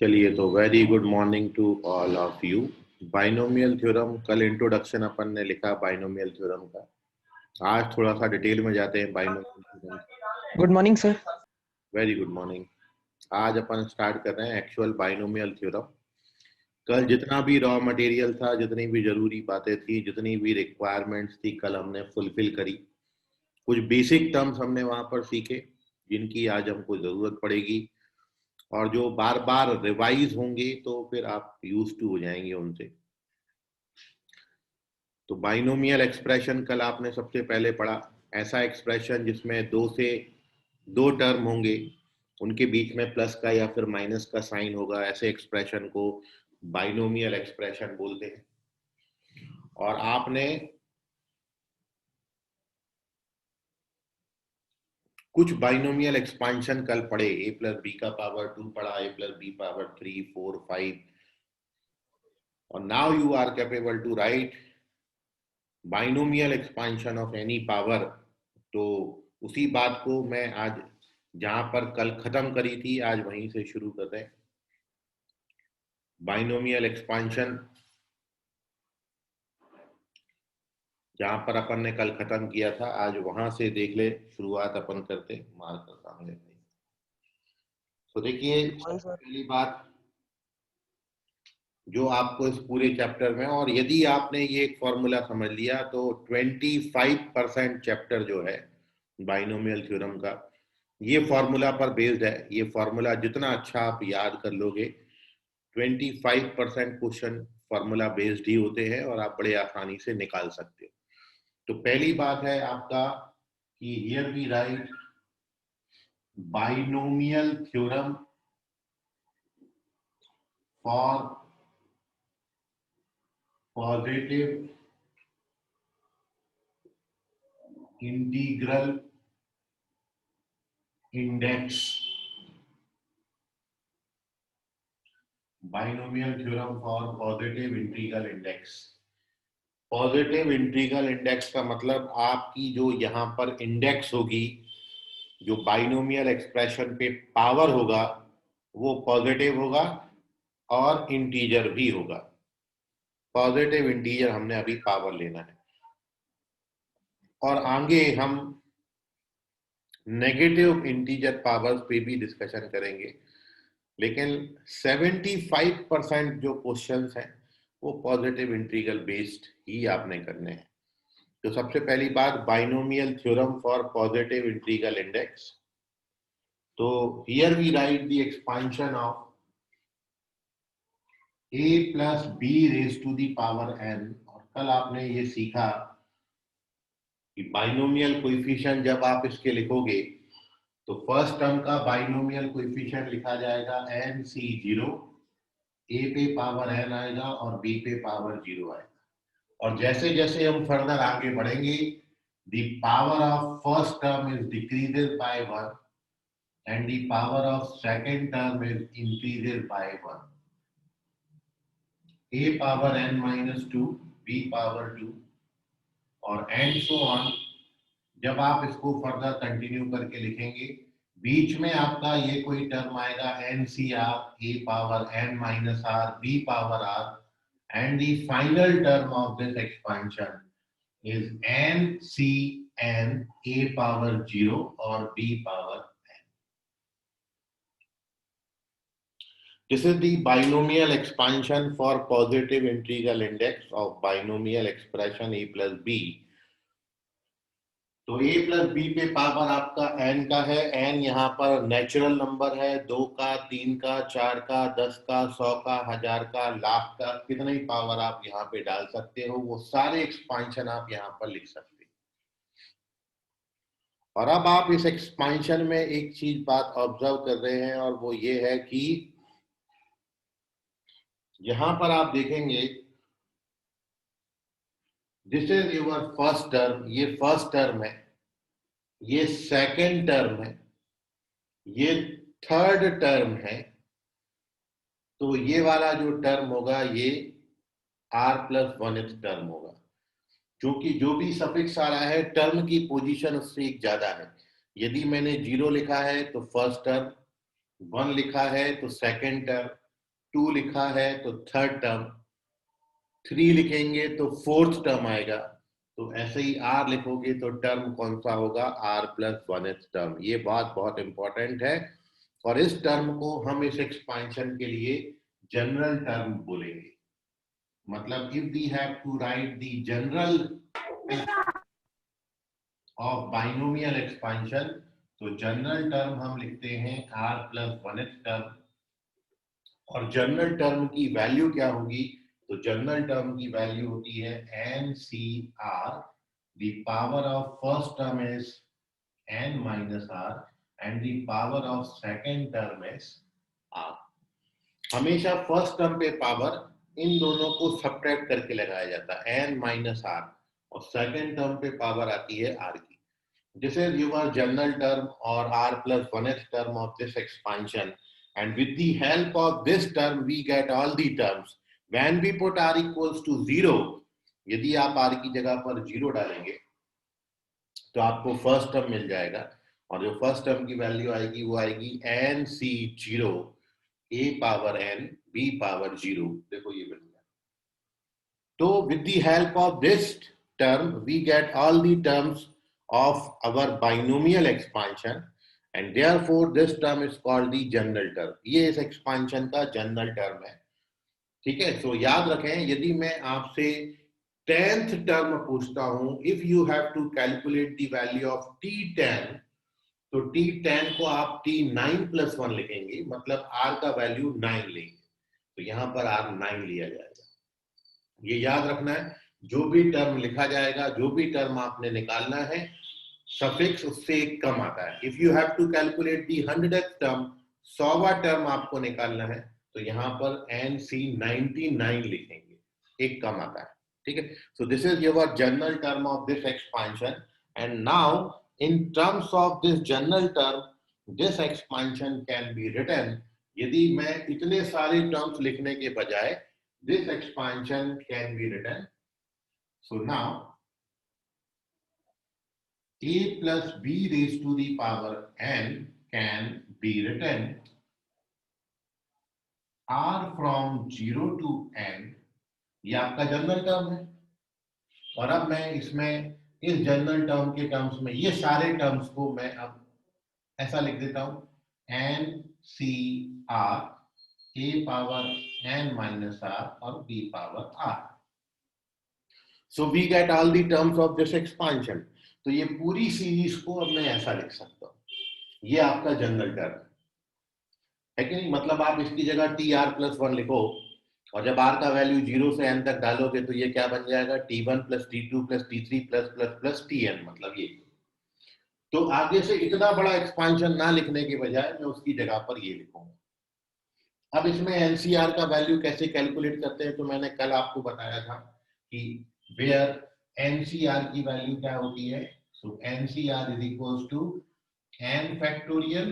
चलिए तो very good morning to all of you. Binomial theorem, कल इंट्रोडक्शन अपन ने लिखा बाइनोमियल थ्योरम का। आज थोड़ा सा डिटेल में जाते हैं binomial theorem. Good morning sir. Very good morning. आज अपन स्टार्ट कर रहे हैं एक्चुअल बाइनोमियल थ्योरम। कल जितना भी रॉ मटेरियल था, जितनी भी जरूरी बातें थी, जितनी भी रिक्वायरमेंट्स थी, कल हमने फुलफिल करी। कुछ बेसिक टर्म्स हमने वहां पर सीखे जिनकी आज हमको जरूरत पड़ेगी, और जो बार बार रिवाइज होंगे तो फिर आप यूज टू हो जाएंगे उनसे। तो बाइनोमियल एक्सप्रेशन कल आपने सबसे पहले पढ़ा। ऐसा एक्सप्रेशन जिसमें दो टर्म होंगे, उनके बीच में प्लस का या फिर माइनस का साइन होगा, ऐसे एक्सप्रेशन को बाइनोमियल एक्सप्रेशन बोलते हैं। और आपने कुछ बाइनोमियल एक्सपांशन कल पढ़े, a प्लस बी का पावर 2 पढ़ा, a प्लस बी पावर 3, 4, 5। और now you are capable to write binomial expansion of any power. तो उसी बात को मैं आज जहां पर कल खत्म करी थी, आज वहीं से शुरू कर रहे हैं। बाइनोमियल एक्सपांशन जहां पर अपन ने कल खत्म किया था, आज वहां से देख ले शुरुआत अपन करते। मार्कर सामने। तो देखिए, पहली बात जो आपको इस पूरे चैप्टर में, और यदि आपने ये एक फॉर्मूला समझ लिया तो 25% चैप्टर जो है बाइनोमियल थ्योरम का, ये फॉर्मूला पर बेस्ड है। ये फॉर्मूला जितना अच्छा आप याद कर लोगे, 25% क्वेश्चन फॉर्मूला बेस्ड ही होते हैं और आप बड़े आसानी से निकाल सकते हो। तो पहली बात है आपका कि here we write binomial theorem for positive integral index. Binomial theorem for positive integral index. Positive integral index का मतलब आपकी जो यहाँ पर इंडेक्स होगी, जो बाइनोमियल एक्सप्रेशन पे पावर होगा, वो पॉजिटिव होगा और इंटीजर भी होगा। पॉजिटिव इंटीजर हमने अभी पावर लेना है, और आगे हम नेगेटिव इंटीजर पावर्स पे भी डिस्कशन करेंगे। लेकिन 75% जो क्वेश्चंस हैं वो पॉजिटिव इंटीग्रल बेस्ड ही आपने करने हैं। तो सबसे पहली बात, binomial theorem for positive integral index. तो here we write the expansion of a plus B raise to the power n। और कल आपने ये सीखा कि बाइनोमियल कोएफिशिएंट जब आप इसके लिखोगे तो फर्स्ट टर्म का बाइनोमियल कोएफिशिएंट लिखा जाएगा NC0, a पे पावर n आएगा और b पे पावर 0 आएगा। और जैसे जैसे हम फर्दर आगे बढ़ेंगे, the power of first term is decreases by 1 and the power of second term is increases by 1. a power n minus 2, b power 2 और and so on। जब आप इसको फर्दर कंटिन्यू करके लिखेंगे, बीच में आपका ये कोई टर्म आएगा NCR, a power n minus r, b power r, and the final term of this expansion is NCn, a power 0 or b power n. This is the binomial expansion for positive integral index of binomial expression a plus b. तो a plus B पे power आपका n का है। n यहाँ पर natural number है, 2 का, 3 का, 4 का, 10 का, 100 का, 1000 का, लाख का, कितनी पावर आप यहाँ पे डाल सकते हो, वो सारे एक्सपांशन आप यहाँ पर लिख सकते हो। और अब आप इस एक्सपांशन में एक चीज बात ऑब्जर्व कर रहे हैं, और वो ये है कि यहां पर आप देखेंगे this is your first term, ये फर्स्ट टर्म है, ये सेकेंड टर्म है, ये थर्ड टर्म है। तो ये वाला जो टर्म होगा ये r प्लस 1th टर्म होगा, क्योंकि जो भी सफिक्स आ रहा है टर्म की पोजीशन उससे एक ज्यादा है। यदि मैंने 0 लिखा है तो फर्स्ट टर्म, 1 लिखा है तो सेकेंड टर्म, 2 लिखा है तो थर्ड टर्म, 3 लिखेंगे तो फोर्थ टर्म आएगा। तो ऐसे ही r लिखोगे तो टर्म कौन सा होगा, r प्लस 1th टर्म। ये बात बहुत इंपॉर्टेंट है और इस टर्म को हम इस एक्सपांशन के लिए जनरल टर्म बोलेंगे। मतलब if we have to write the general of binomial expansion, तो जनरल टर्म हम लिखते हैं r प्लस 1th टर्म। और जनरल टर्म की वैल्यू क्या होगी, तो जनरल टर्म की वैल्यू होती है NCR, the power of first term is n minus r and the power of second term is r। हमेशा फर्स्ट टर्म पे पावर इन दोनों को सब्ट्रैक्ट करके लगाया जाता है, n माइनस r, और सेकंड टर्म पे पावर आती है r की। This is your general term or r plus 1th term of this expansion, and with the help of this term we get all the terms. When we put r equals to 0, यदि आप r की जगह पर 0 डालेंगे तो आपको first term मिल जाएगा, और जो फर्स्ट टर्म की वैल्यू आएगी वो आएगी NC0 a power n b power 0। देखो ये मिल गया। तो with the help of this term we get all the terms of our binomial expansion and therefore this term is called the general term। ये इस expansion का general term है, ठीक है। सो याद रखें, यदि मैं आपसे 10th टर्म पूछता हूं, if you have to calculate the value of T10, तो T10 को आप T9 प्लस 1 लिखेंगे, मतलब R का वैल्यू 9 लेंगे, तो यहां पर R 9 लिया जाएगा। ये याद रखना है, जो भी टर्म लिखा जाएगा, जो भी टर्म आपने निकालना है, सफिक्स उससे एक कम आता है। If you have to calculate the 100th term, 100वां टर्म आपको निकालना है, तो यहाँ पर NC99 लिखेंगे, एक कम आता है, ठीक है। So this is your general term of this expansion, and now in terms of this general term this expansion can be written. यदि मैं इतने सारे टर्म्स लिखने के बजाय this expansion can be written. So now a plus b raised to the power n can be written r from 0 to n। ये आपका general term है, और अब मैं इसमें इस जनरल टर्म के टर्म्स में ये सारे टर्म्स को मैं अब ऐसा लिख देता हूं, NCR a power n minus r और b power r। So we get all the terms of this expansion। तो ये पूरी सीरीज को अब मैं ऐसा लिख सकता हूं, ये आपका जनरल टर्म है कि नहीं। मतलब आप इसकी जगह TR प्लस 1 लिखो, और जब R का वैल्यू 0 से n तक डालोगे तो ये क्या बन जाएगा, T1 plus T2 plus T3 plus plus plus Tn, मतलब ये। तो आगे से इतना बड़ा एक्सपांशन ना लिखने के बजाय मैं उसकी जगह पर ये लिखूंगा। अब इसमें NCR का वैल्यू कैसे कैलकुलेट करते हैं, तो मैंने कल आपको बताया था कि where NCR की वैल्यू क्या होती है। So NCR is equals to n factorial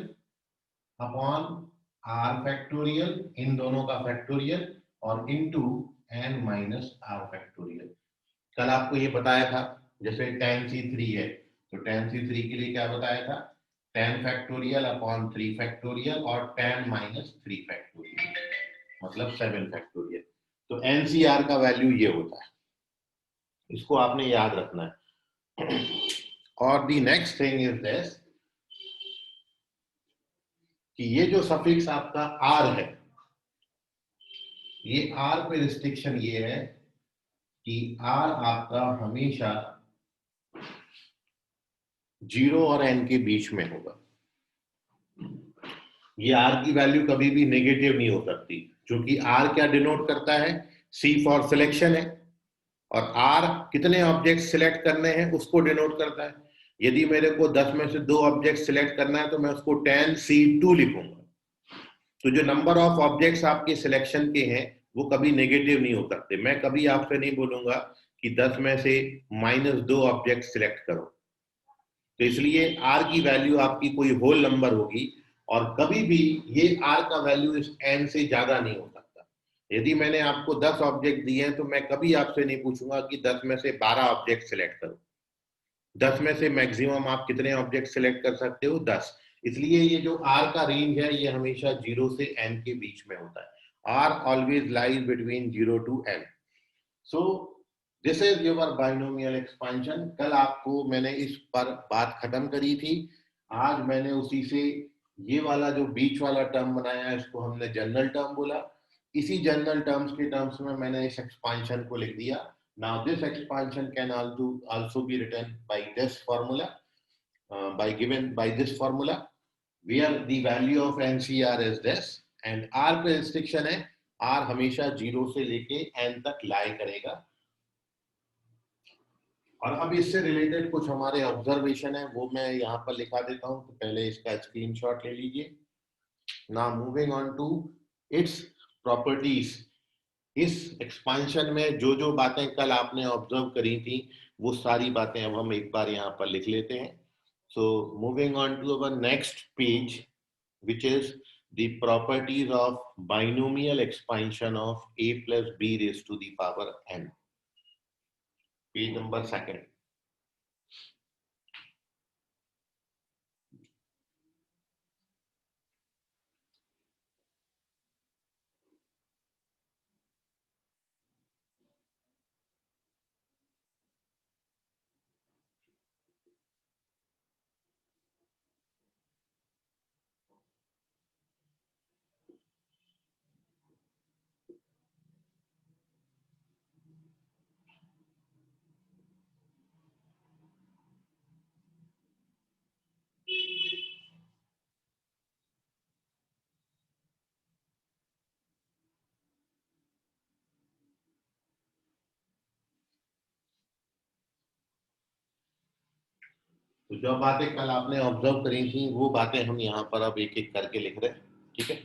upon r factorial, इन दोनों का फैक्टोरियल, और into n minus r factorial. कल आपको ये बताया था, जैसे tan C3 है तो tan C3 के लिए क्या बताया था, tan फैक्टोरियल अपॉन 3 फैक्टोरियल और tan माइनस 3 फैक्टोरियल, मतलब 7 फैक्टोरियल। तो NCR का वैल्यू ये होता है, इसको आपने याद रखना है। और दी नेक्स्ट थिंग इज दिस, कि ये जो सफिक्स आपका R है, ये R पे रिस्ट्रिक्शन ये है कि R आपका हमेशा 0 और n के बीच में होगा। ये R की वैल्यू कभी भी नेगेटिव नहीं हो सकती, क्योंकि R क्या डिनोट करता है, C फॉर सिलेक्शन है, और R कितने ऑब्जेक्ट सिलेक्ट करने हैं उसको डिनोट करता है। यदि मेरे को 10 में से 2 ऑब्जेक्ट सिलेक्ट करना है तो मैं उसको tan C2 लिखूंगा। तो जो नंबर ऑफ ऑब्जेक्ट्स आपके सिलेक्शन के हैं वो कभी नेगेटिव नहीं हो सकते। मैं कभी आपसे नहीं बोलूंगा कि 10 में से -2 ऑब्जेक्ट सिलेक्ट करो। तो इसलिए R की वैल्यू आपकी कोई होल नंबर होगी, और कभी भी ये R का वैल्यू इस n से ज्यादा नहीं हो सकता। यदि मैंने आपको 10 ऑब्जेक्ट दिए हैं तो मैं कभी आपसे नहीं पूछूंगा कि 10 में से 12 ऑब्जेक्ट सिलेक्ट करो। 10 में से मैक्सिमम आप कितने ऑब्जेक्ट सिलेक्ट कर सकते हो, 10। इसलिए ये जो R का रेंज है ये हमेशा 0 से n के बीच में होता है। R always lies between 0 to n. So this is your binomial expansion. कल आपको मैंने इस पर बात खत्म करी थी, आज मैंने उसी से ये वाला जो बीच वाला टर्म बनाया है इसको हमने जनरल टर्म बोला. इसी जनरल टर्म्स के टर्म्स में मैंने इस एक्सपांशन को लिख दिया. Now this expansion can also be written by this formula, by this formula, where the value of NCR is this and R पे restriction है, R हमेशा 0 से लेके n तक लाई करेगा. और अब इससे रिलेटेड कुछ हमारे ऑब्जर्वेशन है वो मैं यहाँ पर लिखा देता हूँ, तो पहले इसका स्क्रीनशॉट ले लीजिए. Now moving on to its properties. इस एक्सपांशन में जो जो बातें कल आपने ऑब्जर्व करी थी वो सारी बातें अब हम एक बार यहाँ पर लिख लेते हैं. So moving on to our next page, which is the properties of binomial expansion of a plus b raised to the power n. Page number 2. तो जो बातें कल आपने ऑब्जर्व करी थी वो बातें हम यहाँ पर अब एक एक करके लिख रहे हैं. ठीक है,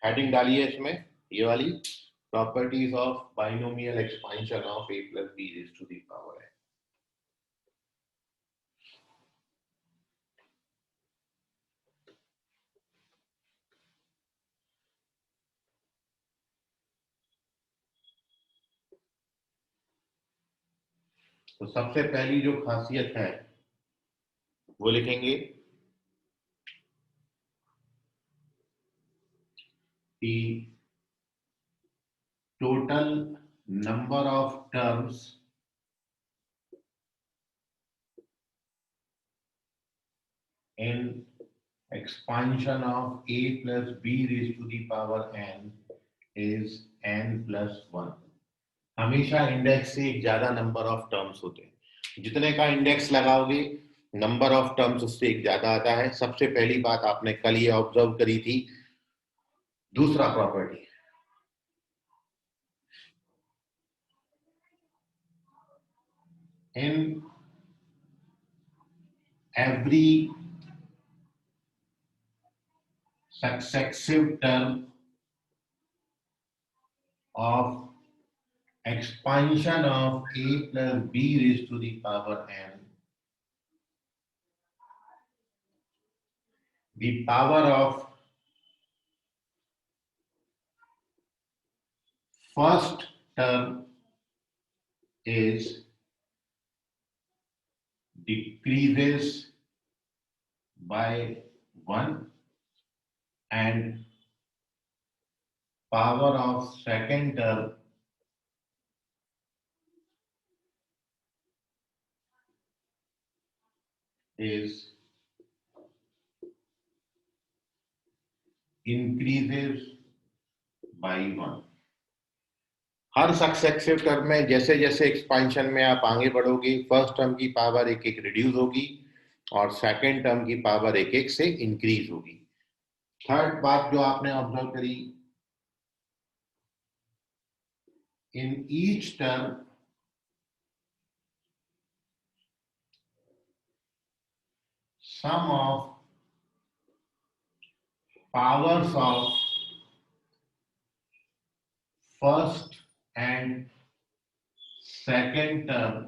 हेडिंग डालिए इसमें, ये वाली properties of binomial expansion of a plus b raised to the power n. तो सबसे पहली जो खासियत है वो लिखेंगे कि total number of terms in expansion of a plus b raised to the power n is n plus 1. हमेशा इंडेक्स से एक ज्यादा नंबर ऑफ टर्म्स होते हैं. जितने का इंडेक्स लगाओगे नंबर ऑफ टर्म्स उससे एक ज्यादा आता है. सबसे पहली बात आपने कल ये ऑब्जर्व करी थी. दूसरा property, in every successive term of expansion of a plus b raised to the power n, the power of first term is decreases by 1 and power of second term is increases by 1. Her successive term में जैसे जैसे expansion में आप आगे बढ़ोगे first term की power एक एक रिड्यूस होगी और सेकंड टर्म की पावर एक एक से इंक्रीज होगी. थर्ड बात जो आपने ऑब्जर्व करी, in each term sum of powers of first and second term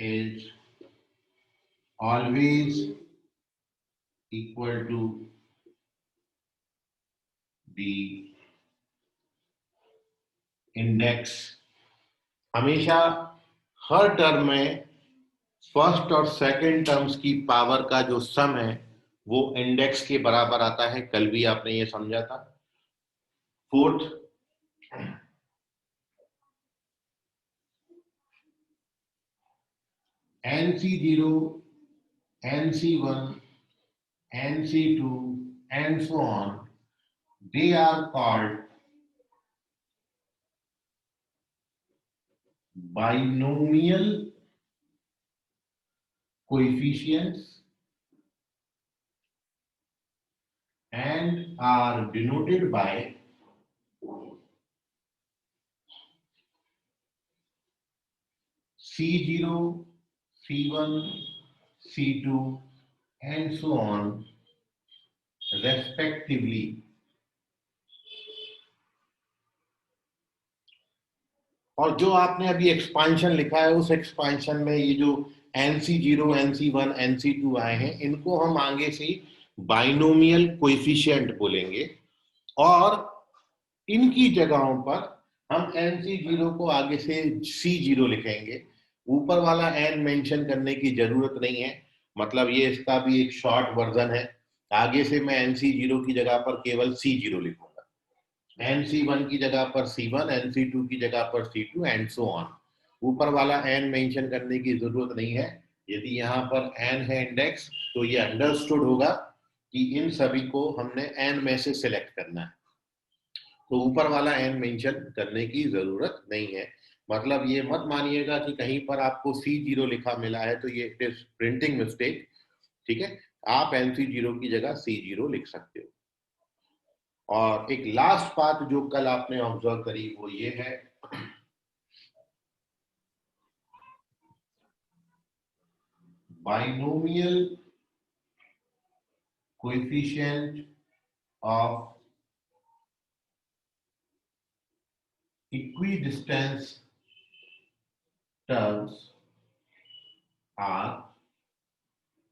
is always equal to the index. हमेशा हर टर्म में फर्स्ट और सेकंड टर्म्स की पावर का जो सम है वो इंडेक्स के बराबर आता है, कल भी आपने ये समझा था। Fourth, NC0, NC1, NC2 and so on, they are called binomial coefficients and are denoted by C0, C1, C2 and so on respectively। और जो आपने अभी एक्सपांशन लिखा है, उस एक्सपांशन में ये जो NC0, NC1, NC2 आए हैं, इनको हम आगे से बाइनोमियल कोएफिशिएंट बोलेंगे, और इनकी जगहों पर हम NC0 को आगे से C0 लिखेंगे। ऊपर वाला n मेंशन करने की जरूरत नहीं है, मतलब ये इसका भी एक शॉर्ट वर्जन है। आगे से मैं NC0 की जगह पर केवल C0 लिखूंगा, NC1 की जगह पर C1, NC2 की जगह पर C2 एंड सो ऑन। ऊपर वाला n मेंशन करने की जरूरत नहीं है। यदि यहाँ पर n है इंडेक्स, तो ये अंडरस्टूड होगा कि इन सभी को हमने n में से सिलेक्ट करना है, तो ऊपर वाला n मेंशन करने की जरूरत नहीं है। मतलब ये मत मानिएगा कि कहीं पर आपको C0 लिखा मिला है तो ये इट इज प्रिंटिंग मिस्टेक, ठीक है। आप NC0 की जगह C0 लिख सकते हो। और एक लास्ट बात जो कल आपने ऑब्जर्व करी वो ये है, binomial coefficient of equidistance terms are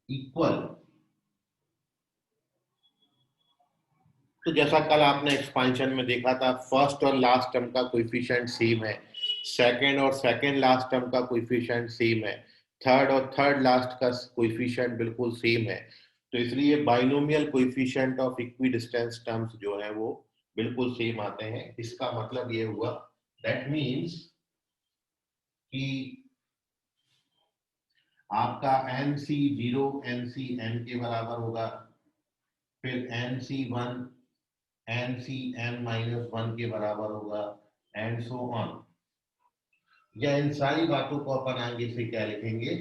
equal. तो जैसा कल आपने एक्सपांशन में देखा था, फर्स्ट और लास्ट टर्म का कोएफिशिएंट सेम है, सेकंड और सेकंड लास्ट टर्म का कोएफिशिएंट सेम है, थर्ड और थर्ड लास्ट का कोएफिशिएंट बिल्कुल सेम है। तो इसलिए binomial coefficient of equidistance terms जो है वो बिल्कुल सेम आते हैं। इसका मतलब ये हुआ, दैट मीन्स कि आपका NC0 NCn के बराबर होगा, फिर NC1 NCn-1 के बराबर होगा एंड सो ऑन। या इन सारी बातों को अपन आगे से क्या लिखेंगे,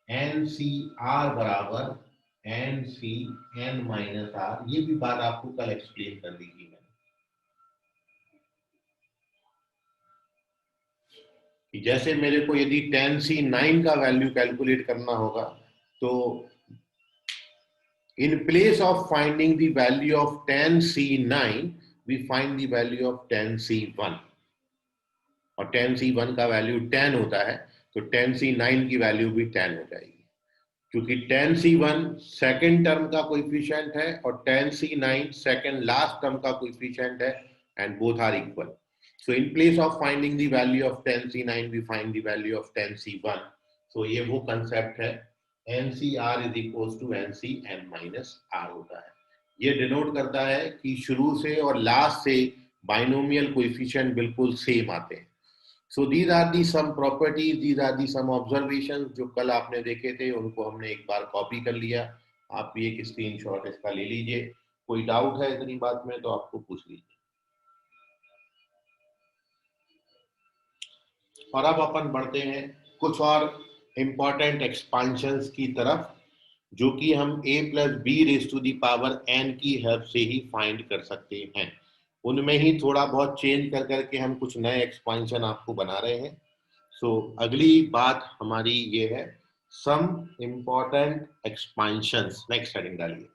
NCr बराबर NCn-r। ये भी बात आपको कल एक्सप्लेन कर दी थी मैंने कि जैसे मेरे को यदि tan C9 का वैल्यू कैलकुलेट करना होगा, तो in place of finding the value of tan C9, we find the value of tan C1, और tan C1 का वैल्यू 10 होता है, तो tan C9 की वैल्यू भी 10 हो जाएगी, क्योंकि tan C1 सेकंड टर्म का कोएफिशिएंट है और tan C9 second last term का कोएफिशिएंट है, and both are equal. So in place of finding the value of tan C9, we find the value of tan C1. So ये वो concept है, NCr is equals to NCn-r होता है। ये denote करता है कि शुरू से और लास्ट से बाइनोमियल कोएफिशिएंट बिल्कुल सेम आते हैं। So these are the some properties, these are the some observations जो कल आपने देखे थे, उनको हमने एक बार कॉपी कर लिया। आप भी एक स्क्रीनशॉट इसका ले लीजिए। कोई डाउट है इतनी बात में तो आपको पूछ लीजिए। और अब अपन बढ़ते हैं कुछ और इंपॉर्टेंट एक्सपांशंस की तरफ, जो कि हम a plus B raise to the power n की हेल्प से ही फाइंड कर सकते हैं। उनमें ही थोड़ा बहुत चेंज कर करके हम कुछ नए एक्सपांशन आपको बना रहे हैं। सो अगली बात हमारी ये है, सम इंपॉर्टेंट एक्सपांशंस। नेक्स्ट हेडिंग डालिए।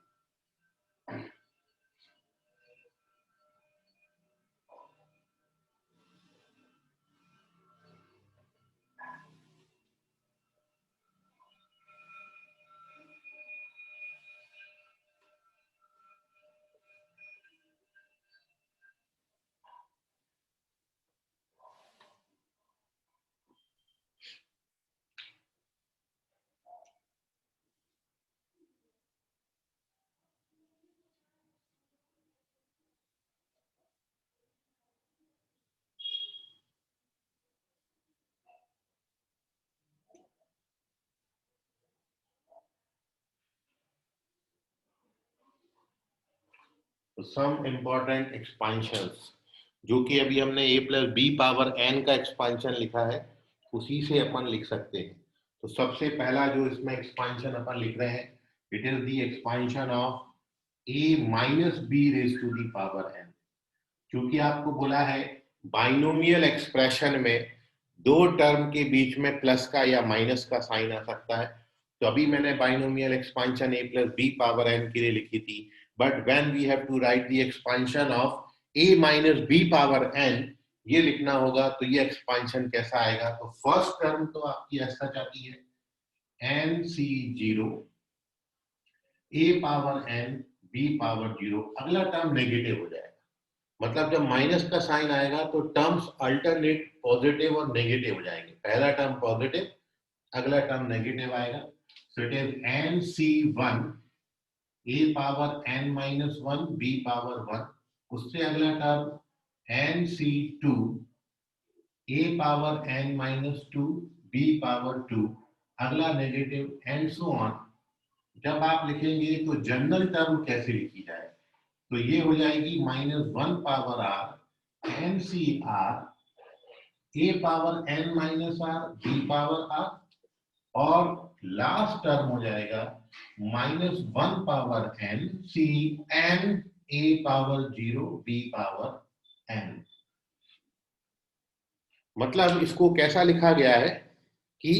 तो सम इंपॉर्टेंट एक्सपांशंस जो कि अभी हमने a plus B power n का एक्सपांशन लिखा है उसी से अपन लिख सकते हैं। तो सबसे पहला जो इसमें एक्सपांशन अपन लिख रहे हैं, it is the expansion of a minus B raise to the power n। क्योंकि आपको बोला है बाइनोमियल एक्सप्रेशन में दो टर्म के बीच में प्लस का या माइनस का साइन आ सकता है। तो अभी मैंने binomial expansion a plus B power n के लिए लिखी थी, but when we have to write the expansion of a minus B power n, ये लिखना होगा। तो ये एक्सपांशन कैसा आएगा? तो फर्स्ट टर्म तो आपकी ऐसा जाती है n c 0 a power n b power 0, अगला टर्म नेगेटिव हो जाएगा। मतलब जब माइनस का साइन आएगा तो टर्म्स अल्टरनेट पॉजिटिव और नेगेटिव हो जाएंगे। पहला टर्म पॉजिटिव, अगला टर्म नेगेटिव आएगा। So it is N C one A power N minus one B power one, उससे अगला टर्म एन सी टू ए power N minus two B power two, अगला negative, and so on. जब आप लिखेंगे तो general term कैसे लिखी जाए? तो ये हो जाएगी minus one power R N C R A power N minus R B power are, और लास्ट टर्म हो जाएगा minus one power N C N A power zero B power N. मतलब इसको कैसा लिखा गया है कि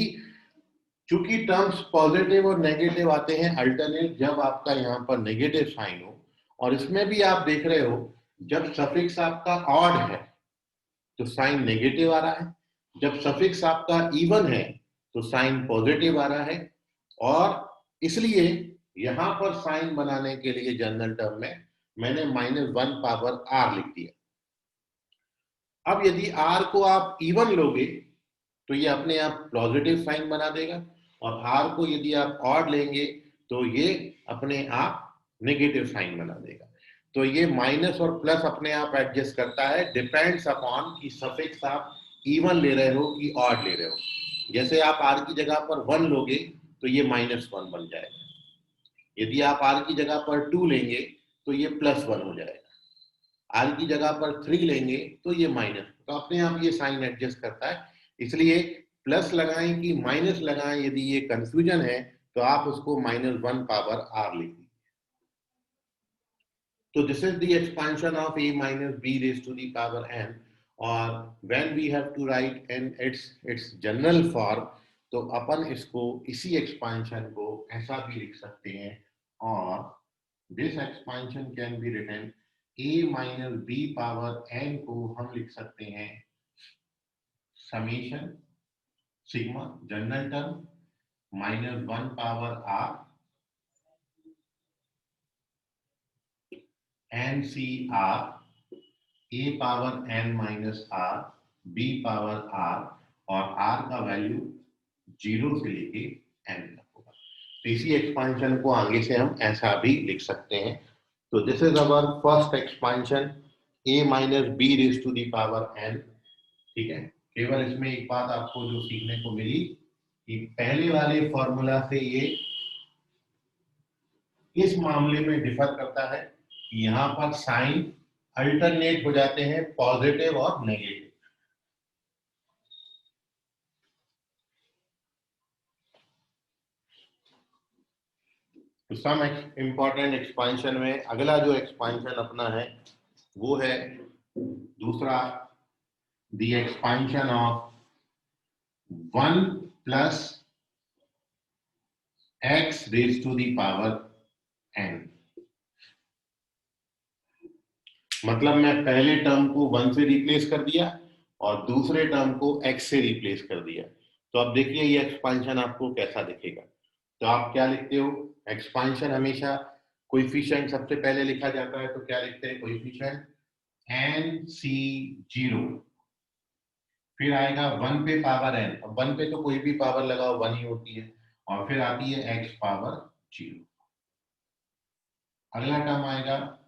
चूंकि टर्म्स पॉजिटिव और नेगेटिव आते हैं अल्टरनेट जब आपका यहाँ पर नेगेटिव साइन हो, और इसमें भी आप देख रहे हो जब सफिक्स आपका ऑड है तो साइन नेगेटिव आ रहा है, जब सफिक्स आपका इवन है तो साइन पॉजिटिव आ रहा है। और इसलिए यहां पर साइन बनाने के लिए जनरल टर्म में मैंने माइनस वन पावर आर लिख दिया। अब यदि आर को आप इवन लोगे तो ये अपने आप पॉजिटिव साइन बना देगा, और आर को यदि आप ऑड लेंगे तो ये अपने आप नेगेटिव साइन बना देगा। तो ये माइनस और प्लस अपने आप एडजस्ट करता है, डिपेंड्स अपॉन कि सफिक्स आप इवन ले रहे हो कि ऑड ले रहे हो। जैसे आप आर की जगह पर वन लोगे तो ये माइनस वन बन जाएगा, यदि आप आर की जगह पर टू लेंगे तो ये प्लस वन हो जाएगा, आर की जगह पर थ्री लेंगे तो ये माइनस। तो अपने आप ये साइन एडजस्ट करता है। इसलिए प्लस लगाएं कि माइनस लगाएं, यदि ये कंफ्यूजन है तो आप उसको माइनस वन पावर आर लिखिए। तो this is the expansion of a minus b raised to the power n, और when we have to write in its general form, तो अपन इसको इसी एक्सपांशन को ऐसा भी लिख सकते हैं, और this expansion can be written a minus b power n को हम लिख सकते हैं summation sigma general term minus one power R N C R A power N minus R B power are, और आर का वैल्यू जीरो से लेके N तक होगा। तो इसी एक्सपांशन को आगे से हम ऐसा भी लिख सकते हैं। तो this is our first expansion a minus B raise to the power n। ठीक है, केवल इसमें एक बात आपको जो सीखने को मिली कि पहले वाले फॉर्मूला से ये इस मामले में डिफर करता है कि यहाँ पर साइन अल्टरनेट हो जाते हैं पॉजिटिव और नेगेटिव। तो सम इंपॉर्टेंट एक्सपांशन में अगला जो एक्सपांशन अपना है वो है दूसरा, the expansion of one plus X raise to the power n। मतलब मैं पहले टर्म को वन से रिप्लेस कर दिया और दूसरे टर्म को x से रिप्लेस कर दिया। तो अब देखिए ये एक्सपांशन आपको कैसा दिखेगा। तो आप क्या लिखते हो? एक्सपांशन हमेशा कोएफिशिएंट सबसे पहले लिखा जाता है, तो क्या लिखते हैं? कोएफिशिएंट एन सी जीरो, फिर आएगा वन पे पावर n, अब वन पे तो कोई भी पावर लगाओ वन ही होती है, और फिर आती है x पावर जीरो। अगला टर्म आएगा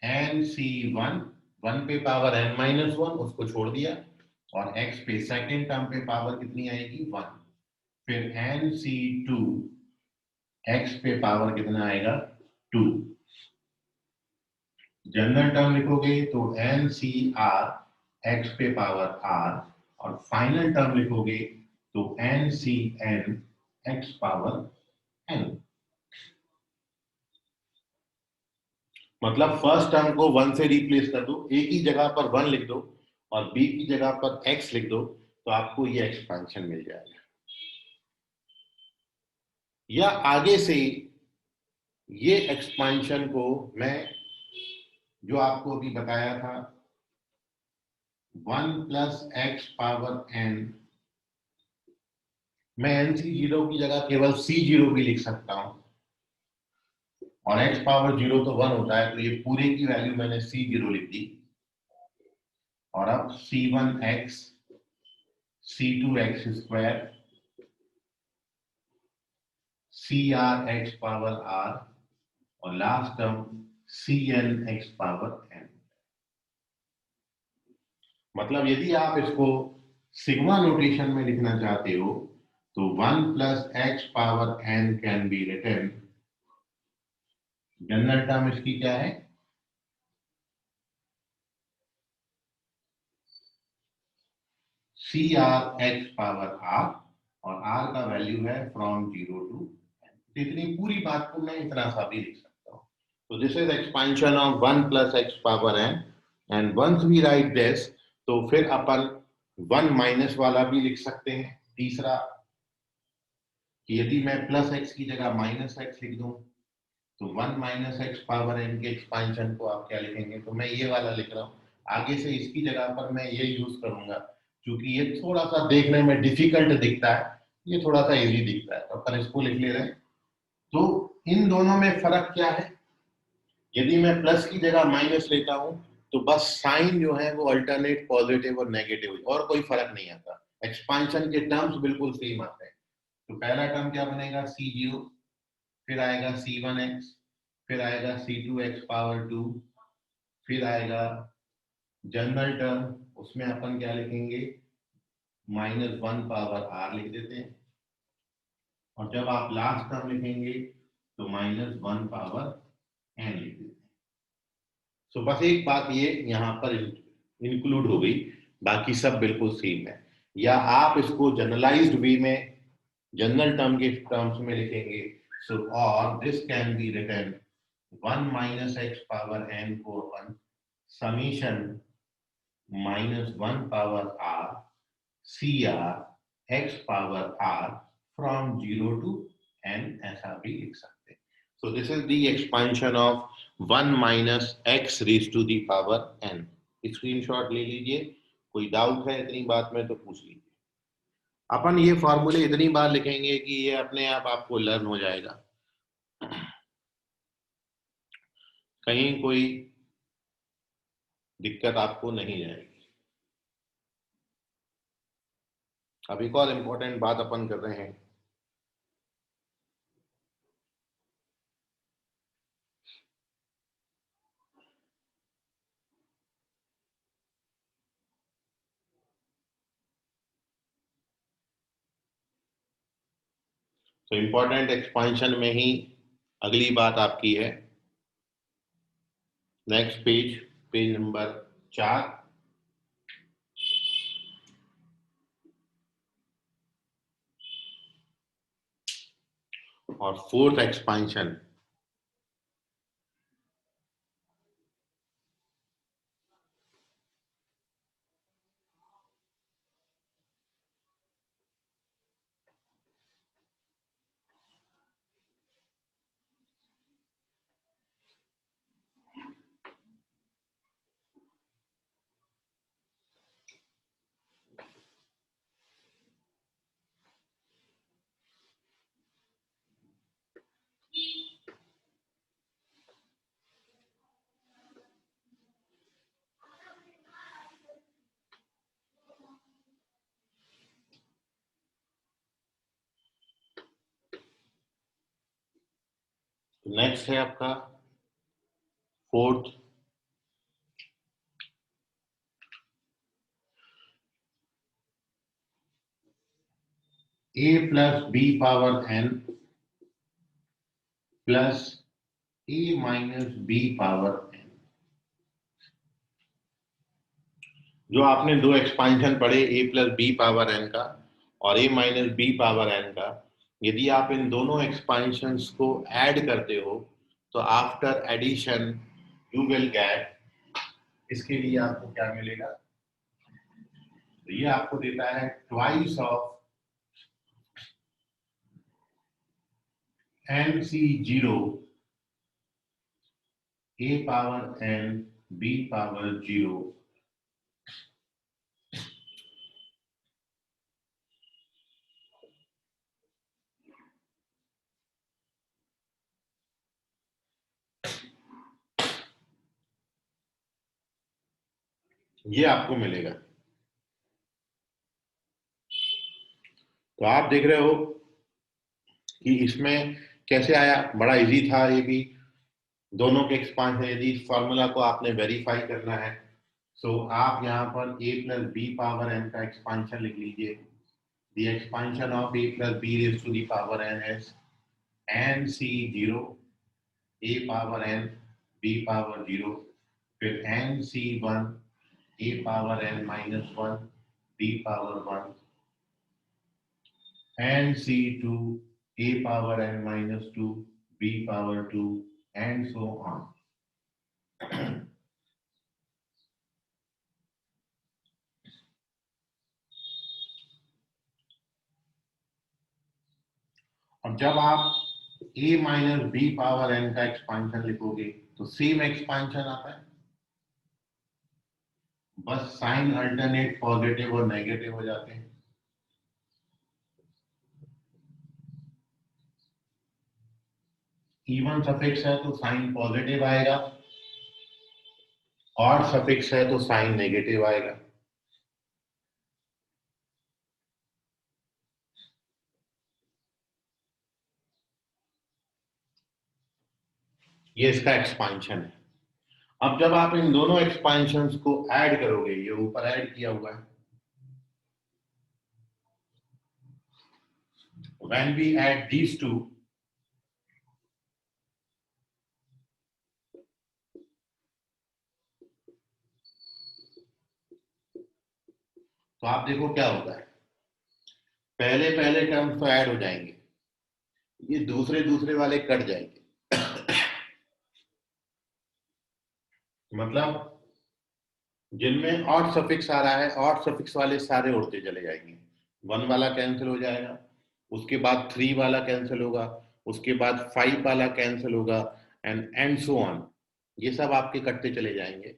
एन सी वन, वन पे पावर n माइनस वन, उसको छोड़ दिया, और x पे सेकेंड टर्म पे पावर कितनी आएगी? वन। फिर एन सी टू, x पे पावर कितना आएगा? टू। जनरल टर्म लिखोगे तो एन सी आर एक्स पे पावर आर, और फाइनल टर्म लिखोगे तो N C N x power N. मतलब फर्स्ट टर्म को वन से रिप्लेस कर दो, ए की जगह पर वन लिख दो और बी की जगह पर एक्स लिख दो, तो आपको ये एक्सपेंशन मिल जाएगा। या आगे से ये एक्सपेंशन को मैं जो आपको अभी बताया था, one plus X power N, मैं एन सी जीरो की जगह केवल सी जीरो भी लिख सकता हूं, और एक्स पावर जीरो तो वन होता है, तो ये पूरे की वैल्यू मैंने सी जीरो लिख दी। और अब C one x, C two x square, C are x power are, और last term C N x power N. मतलब यदि आप इसको सिग्मा नोटेशन में लिखना चाहते हो तो one plus X power N can be written, general term इसकी क्या है, C are x power are, और आर का वैल्यू है फ्रॉम जीरो टू एन। इतनी पूरी बात को मैं इतना सा भी लिख सकता हूँ। तो this is expansion of one plus X power N, and once we write this, तो फिर अपन वन माइनस वाला भी लिख सकते हैं। तीसरा कि यदि मैं प्लस एक्स की जगह माइनस एक्स लिख दूं, तो one minus x power N के एक्सपेंशन को आप क्या लिखेंगे, तो मैं ये वाला लिख रहा हूँ। आगे से इसकी जगह पर मैं ये यूज करूंगा, क्योंकि ये थोड़ा सा देखने में डिफिकल्ट दिखता है, ये थोड़ा सा इजी दिखता है, तो अपन इसको लिख ले रहे हैं। तो इन दोनों में फर्क क्या है, यदि मैं प्लस की जगह माइनस लेता हूं तो बस साइन जो है वो अल्टरनेट पॉजिटिव और नेगेटिव, और कोई फर्क नहीं आता, एक्सपांशन के टर्म्स बिल्कुल सेम आते हैं। तो पहला टर्म क्या बनेगा, सी जीरो, फिर आएगा सी वन एक्स, फिर आएगा सी टू एक्स पावर टू, फिर आएगा जनरल टर्म, उसमें अपन क्या लिखेंगे, माइनस वन पावर आर लिख देते हैं, और जब आप लास्ट टर्म लिखेंगे तो माइनस वन पावर एन लिख देते हैं। सो बस एक बात ये यहाँ पर इंक्लूड हो गई, बाकी सब बिल्कुल सेम है। या आप इसको जनरलाइज्ड वे में जनरल टर्म के टर्म्स में लिखेंगे, सो और this can be written one minus x power n को अपन summation minus one power r C are x power r from zero to n, ऐसा भी लिख सकते हैं। So this is the expansion of one minus x raise to the power n. Screenshot ले लीजिए, कोई डाउट है इतनी बात में तो पूछ लीजिए। अपन ये फॉर्मूले इतनी बार लिखेंगे कि ये अपने आप आपको लर्न हो जाएगा, कहीं कोई दिक्कत आपको नहीं जाएगी। अब एक और इम्पोर्टेंट बात अपन कर रहे हैं, तो इम्पोर्टेंट एक्सपांशन में ही अगली बात आपकी है, नेक्स्ट पेज, पेज नंबर 4, और फोर्थ एक्सपांशन। नेक्स्ट है आपका fourth, a plus B power n plus a minus B power n. जो आपने दो एक्सपांशन पढ़े a plus B power n का और a minus B power n का, यदि आप इन दोनों एक्सपांशंस को ऐड करते हो तो after addition you will get, इसके लिए आपको क्या मिलेगा, तो ये आपको देता है twice of N C zero A power N B power zero. ये आपको मिलेगा। तो आप देख रहे हो कि इसमें कैसे आया, बड़ा इजी था ये भी। दोनों के एक्सपांशन, यदि इस फॉर्मूला को आपने वेरीफाई करना है सो आप यहाँ पर a plus B power n का एक्सपांशन लिख लीजिए। The expansion of a plus B raise to the power n is n c zero a power n b power zero, फिर n c one a power n minus one b power one, n c two a power n minus two b power two, and so on. और जब आप a minus B power n का expansion लिखोगे तो same expansion आता है, बस sign alternate positive और नेगेटिव हो जाते हैं। इवन सफिक्स है तो साइन पॉजिटिव आएगा, और सफिक्स है तो साइन नेगेटिव आएगा। ये इसका एक्सपांशन है। अब जब आप इन दोनों एक्सपांशंस को ऐड करोगे, ये ऊपर ऐड किया हुआ है, when we add these two, तो आप देखो क्या होता है, पहले पहले टर्म्स तो ऐड हो जाएंगे, ये दूसरे दूसरे वाले कट जाएंगे। मतलब जिनमें ऑड सफिक्स आ रहा है, ऑड सफिक्स वाले सारे उड़ते चले जाएंगे। वन वाला कैंसिल हो जाएगा, उसके बाद थ्री वाला कैंसिल होगा, उसके बाद फाइव वाला कैंसिल होगा, एंड सो ऑन। ये सब आपके कटते चले जाएंगे,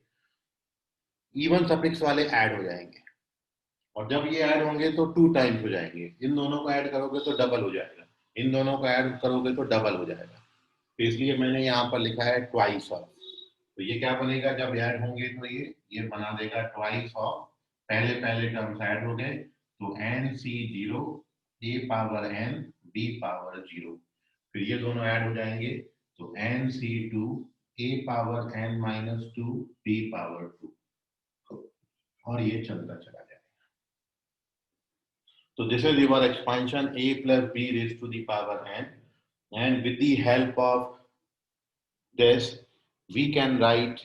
इवन सफिक्स वाले ऐड हो जाएंगे। और जब ये ऐड होंगे तो टू टाइम्स हो जाएंगे, इन दोनों को ऐड करोगे तो डबल हो जाएगा, इन दोनों को ऐड करोगे तो डबल हो जाएगा। तो इसलिए मैंने यहाँ पर लिखा है ट्वाइस ऑफ। तो ये क्या बनेगा, जब ऐड होंगे तो ये बना देगा ट्वाइस ऑफ, पहले पहले टर्म्स ऐड हो गए तो एन सी जीरो ए power N B power zero, फिर ये दोनों ऐड हो जाएंगे तो एन सी टू ए power N minus two B power two, और ये चलता चला जाएगा। So this is your expansion a plus b raised to the power n, and with the help of this we can write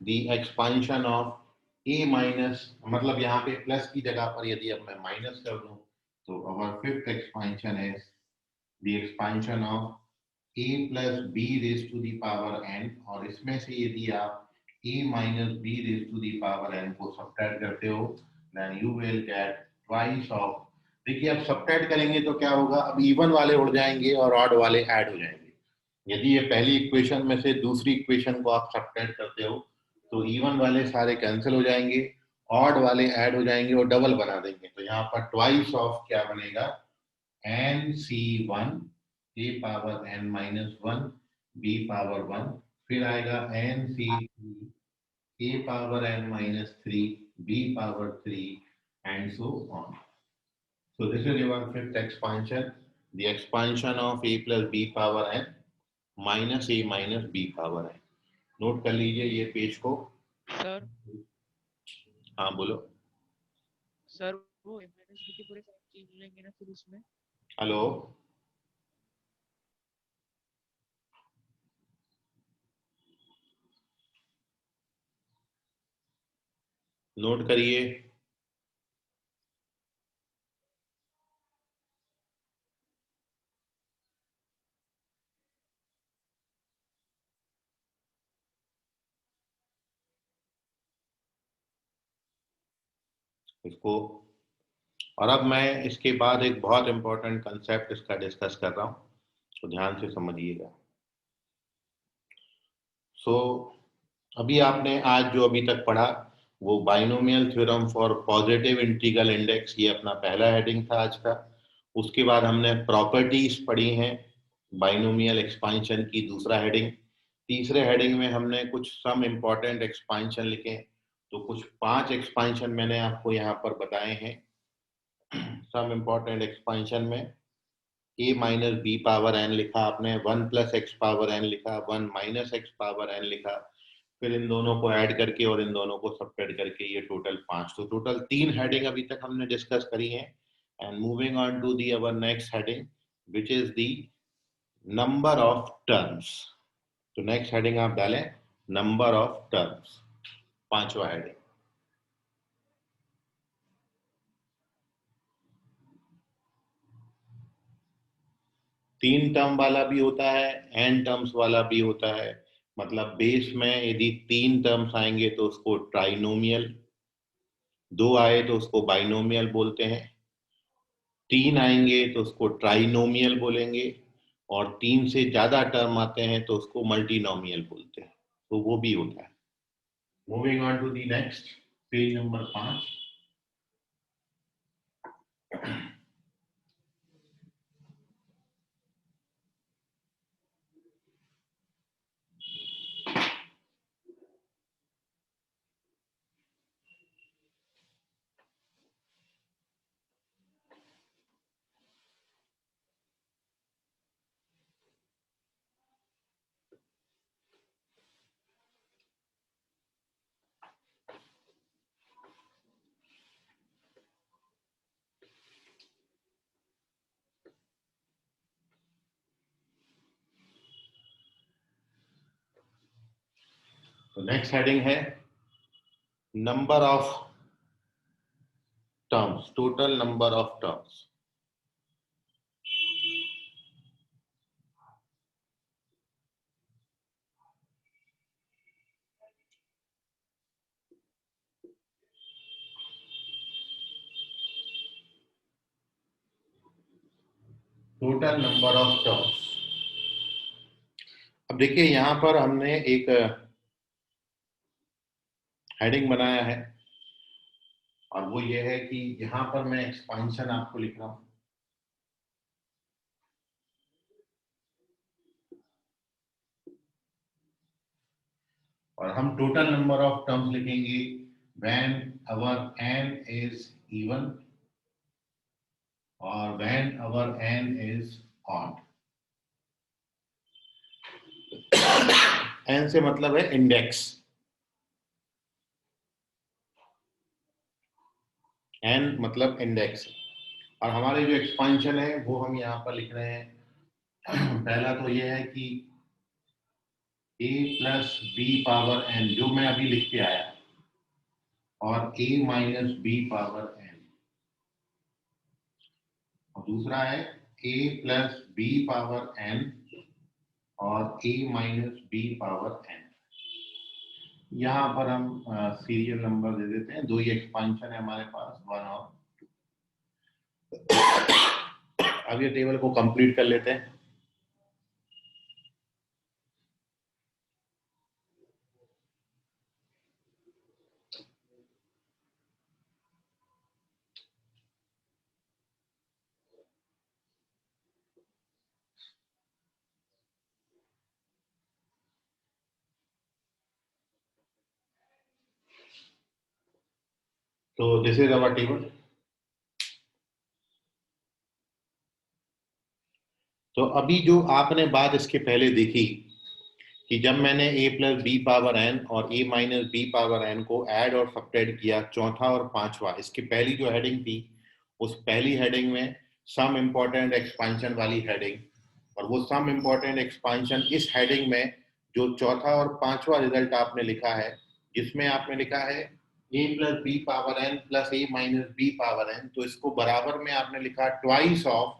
the expansion of a minus, मतलब यहाँ पे plus की जगह पर यदि अब मैं माइनस कर दूं तो our fifth expansion is the expansion of a plus b raised to the power n, और इसमें से यदि आप a minus b raised to the power n को सब्ट्रैक्ट करते हो then you will get twice of। देखिए अब सब्ट्रैक्ट करेंगे तो क्या होगा, अब इवन वाले उड़ जाएंगे और ऑड वाले ऐड हो जाएंगे। यदि ये पहली इक्वेशन में से दूसरी इक्वेशन को आप सब्ट्रैक्ट करते हो तो इवन वाले सारे कैंसिल हो जाएंगे, ऑड वाले ऐड हो जाएंगे और डबल बना देंगे। तो यहाँ पर ट्वाइस ऑफ क्या बनेगा, एन सी वन ए power N minus one B power one, फिर आएगा n C a power N minus three b power three, and so on. So this is your fifth expansion, the expansion of a plus b power n minus a minus B power n। Note कर लीजिए ये page को। Sir हाँ बोलो। Sir वो a minus B के पूरे sign change हो जाएंगे ना फिर उसमें। हेलो, नोट करिए। इसको, और अब मैं इसके बाद एक बहुत इंपॉर्टेंट कंसेप्ट इसका डिस्कस कर रहा हूं, तो ध्यान से समझिएगा। सो अभी आपने आज जो अभी तक पढ़ा वो binomial theorem for positive integral index, ये अपना पहला हेडिंग था आज का। उसके बाद हमने प्रॉपर्टीज पढ़ी हैं बाइनोमियल एक्सपांशन की, दूसरा हेडिंग। तीसरे हेडिंग में हमने कुछ सम इम्पॉर्टेंट एक्सपांशन लिखे, तो कुछ 5 एक्सपांशन मैंने आपको यहाँ पर बताए हैं। सम इम्पॉर्टेंट एक्सपांशन में a minus B power n लिखा आपने, 1 प्लस एक्स पावर n लिखा, 1 माइनस एक्स पावर n लिखा, फिर इन दोनों को ऐड करके और इन दोनों को सबट्रैक्ट करके ये टोटल 5। तो टोटल 3 हेडिंग अभी तक हमने डिस्कस करी है। And moving on to the our next heading which is the number of terms. तो नेक्स्ट हेडिंग आप डालें नंबर ऑफ टर्म्स, 5वां हेडिंग। 3 टर्म वाला भी होता है, n टर्म्स वाला भी होता है। मतलब बेस में यदि 3 टर्म्स आएंगे तो उसको ट्राइनोमियल, 2 आए तो उसको बाइनोमियल बोलते हैं, 3 आएंगे तो उसको ट्राइनोमियल बोलेंगे, और 3 से ज्यादा टर्म आते हैं तो उसको मल्टीनोमियल बोलते हैं। तो वो भी होता है। Moving on to the next, page number 5। तो नेक्स्ट हेडिंग है number of terms, total number of terms. Total number of terms. अब देखिए यहां पर हमने एक हेडिंग बनाया है, और वो ये है कि यहां पर मैं एक्सपांशन आपको लिख रहा हूं, और हम टोटल नंबर ऑफ टर्म्स लिखेंगे when our n is even और when our n is odd. n से मतलब है इंडेक्स, n मतलब इंडेक्स। और हमारे जो एक्सपांशन है वो हम यहाँ पर लिख रहे हैं। पहला तो ये है कि a plus B power n, जो मैं अभी लिख के आया, और a minus B power n, और दूसरा है a plus B power n और a minus B power n। यहाँ पर हम सीरियल नंबर दे देते हैं, 2 ही एक्सपांशन है हमारे पास, 1 और 2। अब ये टेबल को कंप्लीट कर लेते हैं। तो दिस इज अवर टेबल। तो अभी जो आपने बात इसके पहले देखी कि जब मैंने a plus B power n और a minus B power n को ऐड और सब्ट्रैक्ट किया, चौथा और पांचवा, इसकी पहली जो हेडिंग थी उस पहली हेडिंग में सम इम्पोर्टेंट एक्सपांशन वाली हेडिंग, और वो सम इम्पोर्टेंट एक्सपांशन इस हेडिंग में जो चौथा और पांचवा रिजल्ट आपने लिखा है, जिसमें आपने लिखा है a plus B power n plus a minus B power n, तो इसको बराबर में आपने लिखा ट्वाइस ऑफ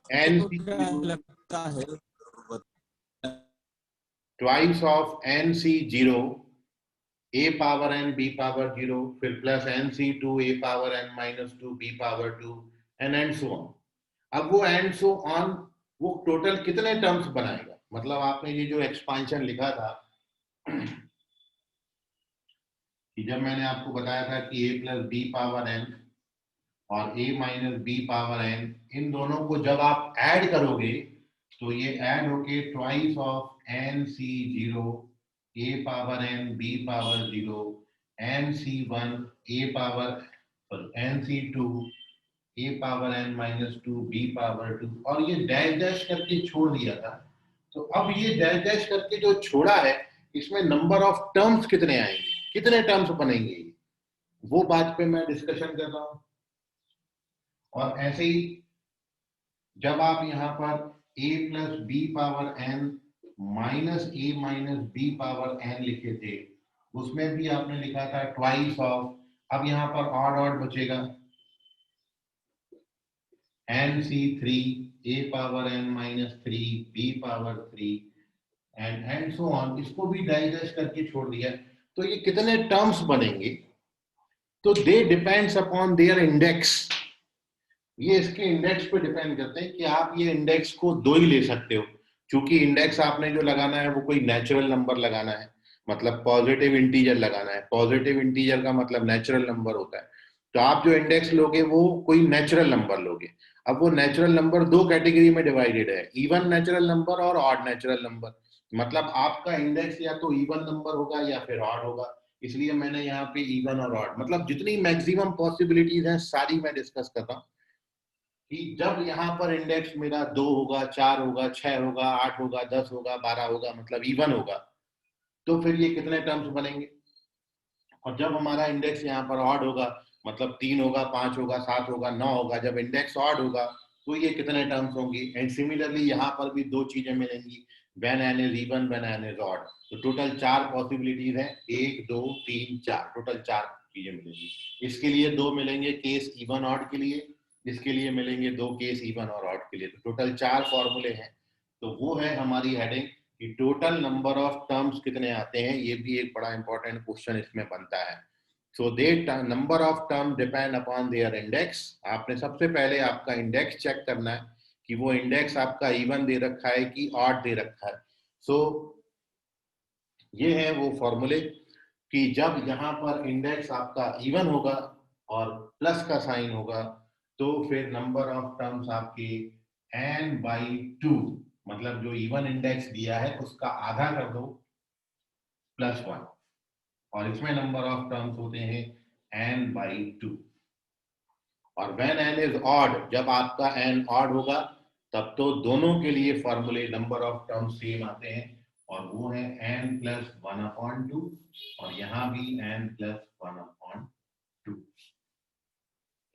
n तो क्या लगता है twice of n c 0 a power n b power 0 फिर plus n c 2 a power n minus 2 b power 2 and so on. अब वो एंड सो ऑन वो टोटल कितने टर्म्स बनाएगा, मतलब आपने ये जो एक्सपांशन लिखा था कि जब मैंने आपको बताया था कि a plus B power n और a minus B power n, इन दोनों को जब आप ऐड करोगे तो ये ऐड होके twice of n c 0 a power n b power 0 n c 1 a power n c 2 a power n minus 2 b power 2, और ये डैश डैश करके छोड़ दिया था। तो अब ये डैश डैश करके जो छोड़ा है इसमें नंबर ऑफ टर्म्स कितने आएंगे, कितने टर्म्स बनेंगे, वो बात पे मैं डिस्कशन कर रहा हूं। और ऐसे ही जब आप यहाँ पर a plus B power n minus a minus B power n लिखे थे, उसमें भी आपने लिखा था ट्वाइस ऑफ, अब यहाँ पर ऑड ऑड बचेगा nc3 a power n minus 3 b power 3 and so on, इसको भी डाइजेस्ट करके छोड़ दिया। तो ये कितने टर्म्स बनेंगे, तो दे डिपेंड्स अपॉन देयर इंडेक्स, ये इसके इंडेक्स पे डिपेंड करते हैं कि आप ये इंडेक्स को दो ही ले सकते हो, क्योंकि इंडेक्स आपने जो लगाना है वो कोई नेचुरल नंबर लगाना है, मतलब पॉजिटिव इंटीजर लगाना है। पॉजिटिव इंटीजर का मतलब नेचुरल नंबर होता है, तो आप जो इंडेक्स लोगे वो कोई नेचुरल नंबर लोगे। अब वो नेचुरल नंबर दो कैटेगरी में डिवाइडेड है, इवन नेचुरल नंबर और ऑड नेचुरल नंबर, मतलब आपका इंडेक्स या तो इवन नंबर होगा या फिर ऑड होगा। इसलिए मैंने यहाँ पे इवन और ऑड, मतलब जितनी मैक्सिमम पॉसिबिलिटीज हैं सारी मैं डिस्कस कर रहा हूँ कि जब यहाँ पर इंडेक्स मेरा 2 होगा, 4 होगा, 6 होगा, 8 होगा, 10 होगा, 12 होगा, मतलब इवन होगा, तो फिर ये कितने टर्म्स बनेंगे। और जब हमारा इंडेक्स यहाँ पर ऑड होगा, मतलब 3 होगा, 5 होगा, 7 होगा, 9 होगा, जब इंडेक्स ऑड होगा तो ये कितने टर्म्स होंगी। एंड सिमिलरली यहाँ पर भी दो चीजें मिलेंगी, when n is even, when n is odd. तो टोटल 4 पॉसिबिलिटीज है, 1 2 3 4, टोटल 4 चीजें मिलेंगी। इसके लिए 2 मिलेंगे केस इवन ऑड के लिए, इसके लिए मिलेंगे 2 केस इवन और ऑड के लिए, तो टोटल 4 फॉर्मूले हैं। तो वो है हमारी हेडिंग कि टोटल नंबर ऑफ टर्म्स कितने आते हैं, ये भी एक बड़ा इंपॉर्टेंट क्वेश्चन इसमें बनता है। So the number of term depend upon their index. आपने सबसे पहले आपका इंडेक्स चेक करना है कि वो इंडेक्स आपका इवन दे रखा है कि ऑड दे रखा है। सो ये है वो फॉर्मूले कि जब यहाँ पर इंडेक्स आपका इवन होगा और प्लस का साइन होगा तो फिर नंबर ऑफ टर्म्स आपके n/2, मतलब जो इवन इंडेक्स दिया है उसका आधा कर दो +1, और इसमें नंबर ऑफ टर्म्स होते हैं n/2। और व्हेन n इज ऑड, जब आपका n ऑड होगा तब तो दोनों के लिए फॉर्मूले नंबर ऑफ टर्म्स सेम आते हैं, और वो है n+1/2, और यहाँ भी n+1/2।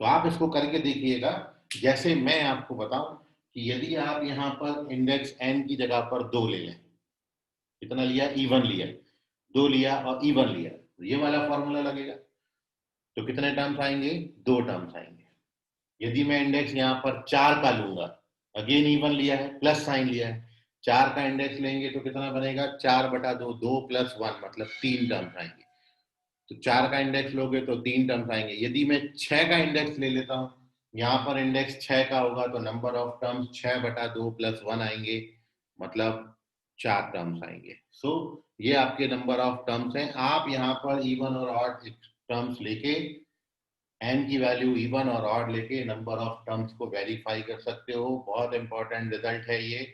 तो आप इसको करके देखिएगा। जैसे मैं आपको बताऊं कि यदि आप यहाँ पर इंडेक्स n की जगह पर 2 ले लें, कितना लिया, इवन लिया, 2 लिया और इवन लिया, तो ये वाला फॉर्मूला लगेगा, तो कितने टर्म्स आएंगे, 2 टर्म्स आएंगे। यदि मैं इंडेक्स यहाँ पर 4 का लूंगा, अगेन इवन लिया है, प्लस साइन लिया है, 4 का इंडेक्स लेंगे तो कितना बनेगा, 4/2, 2 + 1 मतलब 3 टर्म्स आएंगे। तो 4 का इंडेक्स लोगे तो 3 टर्म्स आएंगे। यदि मैं 6 का इंडेक्स ले लेता हूँ, यहाँ पर इंडेक्स 6 का होगा तो नंबर ऑफ टर्म्स 6/2 + 1 आएंगे, मतलब 4 टर्म्स आएंगे। सो ये आपके नंबर ऑफ टर्म्स हैं। आप यहाँ पर इवन और ऑड टर्म्स लेके n की वैल्यू इवन और ऑड लेके नंबर ऑफ टर्म्स को वेरीफाई कर सकते हो। बहुत इंपॉर्टेंट रिजल्ट है ये,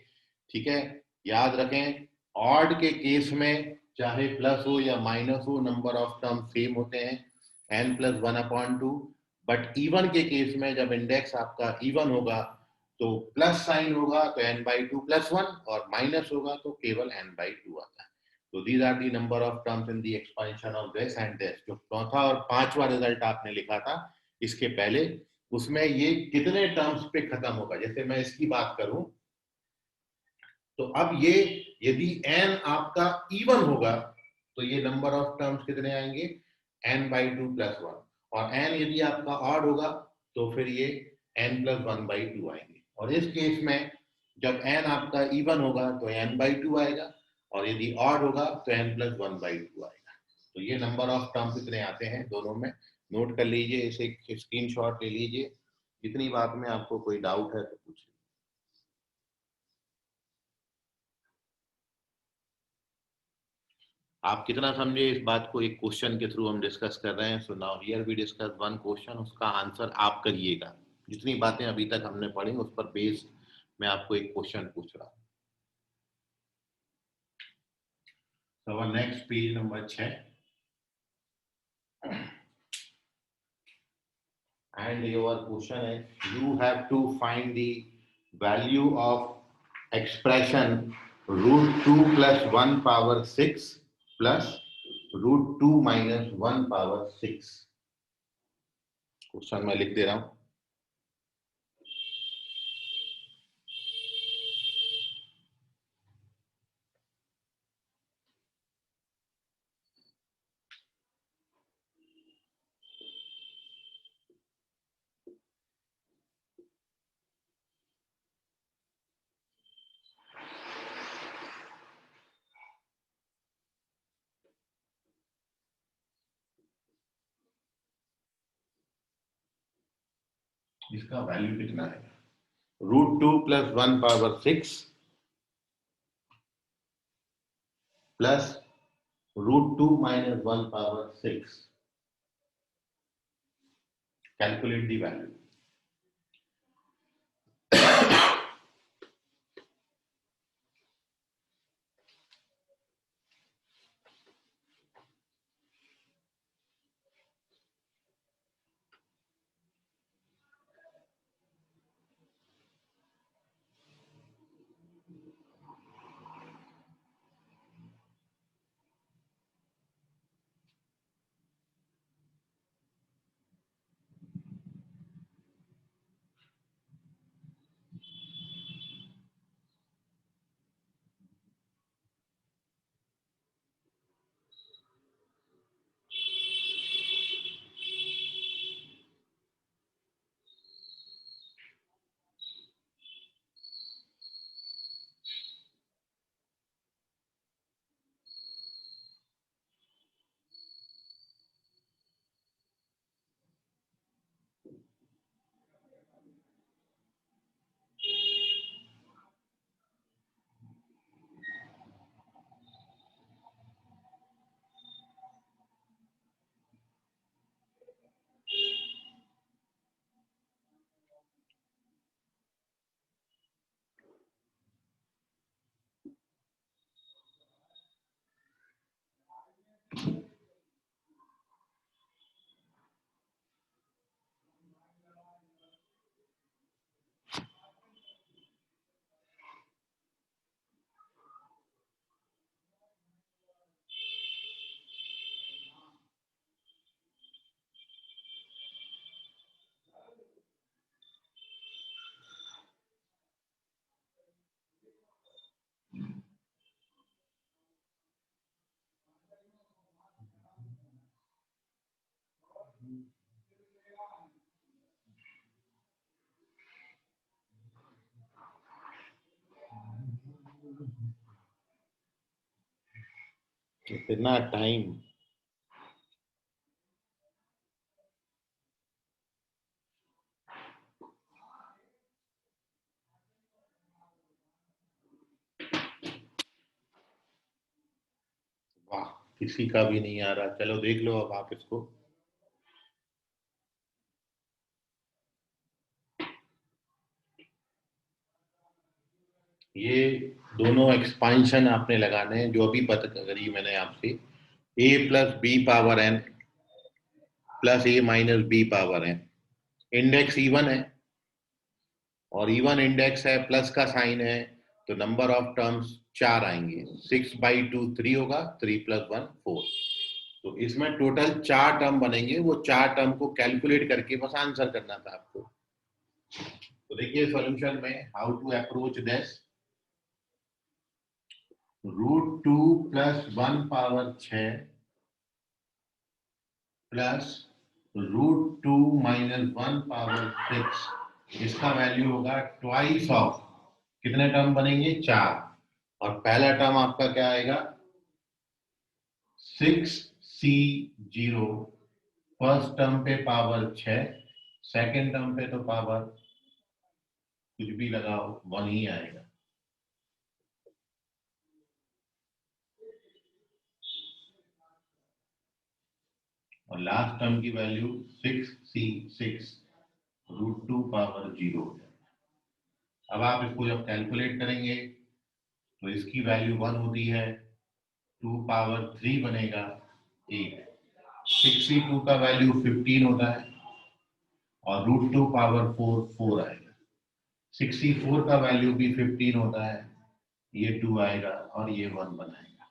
ठीक है, याद रखें। ऑड के केस में चाहे प्लस हो या माइनस हो, नंबर ऑफ टर्म्स सेम होते हैं, n+1/2। बट इवन के केस में जब इंडेक्स आपका इवन होगा तो प्लस साइन होगा तो n/2 + 1, और माइनस होगा तो केवल n/2 आता है। तो these are the number of terms in the expansion of this and this। जो चौथा और पांचवा रिजल्ट आपने लिखा था इसके पहले, उसमें ये कितने टर्म्स पे खत्म होगा। जैसे मैं इसकी बात करूं तो अब ये यदि n आपका इवन होगा तो ये नंबर ऑफ टर्म्स कितने आएंगे, n/2 + 1, और n यदि आपका ऑड होगा तो फिर ये n+1/2 आएंगे। और इस केस में जब n आपका इवन होगा तो n/2 आएगा, और यदि ऑड होगा तो n+1/2 आएगा। तो ये नंबर ऑफ टर्म्स इतने आते हैं दोनों में। नोट कर लीजिए, इसे स्क्रीनशॉट ले लीजिए। इतनी बात में आपको कोई डाउट है तो पूछिए। आप कितना समझे इस बात को, एक क्वेश्चन के थ्रू हम डिस्कस कर रहे हैं। So now here we discuss one question, उसका आंसर आप करिएगा। जितनी बातें अभी तक हमने पढ़ी उस पर बेस मैं आपको एक क्वेश्चन पूछ रहा हूँ। So our next page number 6, and your question is you have to find the value of expression √2 + 1 power 6 plus √2 - 1 power 6। Question मैं लिख दे रहा हूं। इसका वैल्यू कितना है? √2 + 1 power 6 plus √2 - 1 power 6। Calculate the value। कितना टाइम? वाह, किसी का भी नहीं आ रहा। चलो देख लो अब आप इसको। ये दोनों एक्सपांशन आपने लगाने हैं जो अभी पता करी मैंने आपसे। a + b power n plus a - b power n। Index even है, और इवन इंडेक्स है, प्लस का साइन है, तो नंबर ऑफ टर्म्स 4 आएंगे। 6/2 3 होगा, 3 + 1 4। तो इसमें टोटल 4 टर्म बनेंगे। वो 4 टर्म को कैलकुलेट करके बस आंसर करना था आपको। तो देखिए सॉल्यूशन में how to approach this. √2 + 1 power 6 plus √2 minus 1 power 6, इसका वैल्यू होगा ट्वाइस ऑफ, कितने टर्म बनेंगे 4, और पहला टर्म आपका क्या आएगा 6c0, फर्स्ट टर्म पे पावर 6, सेकेंड टर्म पे तो पावर कुछ भी लगाओ 1 ही आएगा। और लास्ट टर्म की वैल्यू 6c6 √2 पावर 0 हो जाएगा। अब आप इसको जब कैलकुलेट करेंगे तो इसकी वैल्यू 1 होती है, 2 पावर 3 बनेगा 8, 62 का वैल्यू 15 होता है, और √2 पावर 4 4 आएगा, 64 का वैल्यू भी 15 होता है, ये 2 आएगा और ये 1 बनाएगा।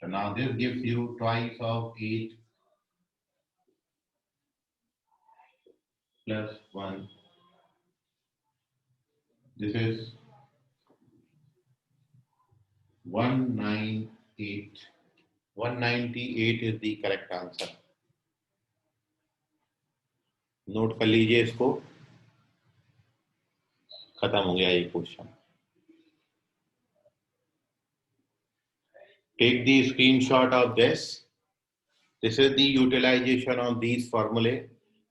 तो now this gives you twice of 8 plus 1. This is 198. 198 is the correct answer. Note कर लीजिए इसको, खत्म हो गया ये question. Take the screenshot of this. This is the utilization of these formulae.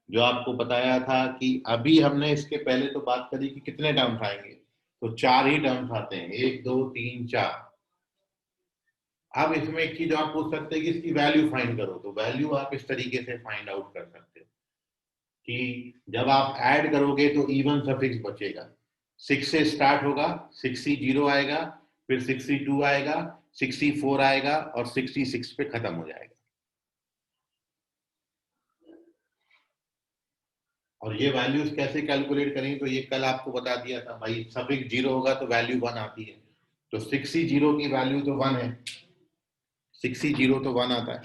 जो आपको बताया था कि अभी हमने इसके पहले तो बात करी कि कितने टर्म्स आएंगे, तो 4 ही टर्म्स आते हैं, 1 2 3 4। अब इसमें एक चीज आप पूछ सकते हैं कि इसकी वैल्यू फाइंड करो, तो वैल्यू आप इस तरीके से फाइंड आउट कर सकते हो कि जब आप ऐड करोगे तो इवन सफिक्स बचेगा, 6 से स्टार्ट होगा, 60 आएगा, फिर 62 आएगा, 64 आएगा और 66 पे खत्म हो जाएगा। और ये वैल्यूज कैसे कैलकुलेट करेंगे, तो ये कल आपको बता दिया था भाई, सफिक्स 0 होगा तो वैल्यू 1 आती है, तो 60 की वैल्यू तो 1 है, 60 तो 1 आता है।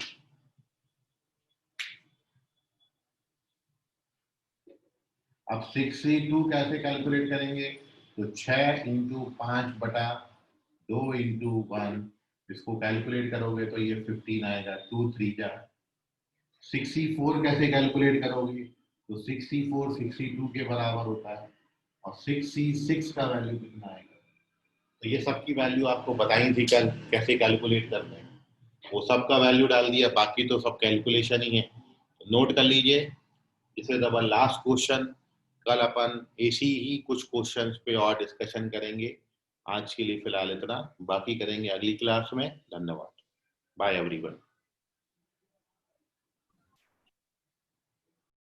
अब 62 कैसे कैलकुलेट करेंगे, तो 6 इंटू 5/2 इंटू 1, इसको कैलकुलेट करोगे तो ये 15 आएगा, 2 3 जा। 64 कैसे कैलकुलेट करोगे, तो 64 62 के बराबर होता है, और 66 का वैल्यू कितना आएगा, तो ये सब की वैल्यू आपको बताई थी कल कैसे कैलकुलेट करते हैं, वो सब का वैल्यू डाल दिया, बाकी तो सब कैलकुलेशन ही है। नोट कर लीजिए, this is our last question. कल अपन ऐसी ही कुछ क्वेश्चंस पे और डिस्कशन करेंगे। आज के लिए फिलहाल इतना, बाकी करेंगे अगली क्लास में। धन्यवाद, बाय एवरीवन।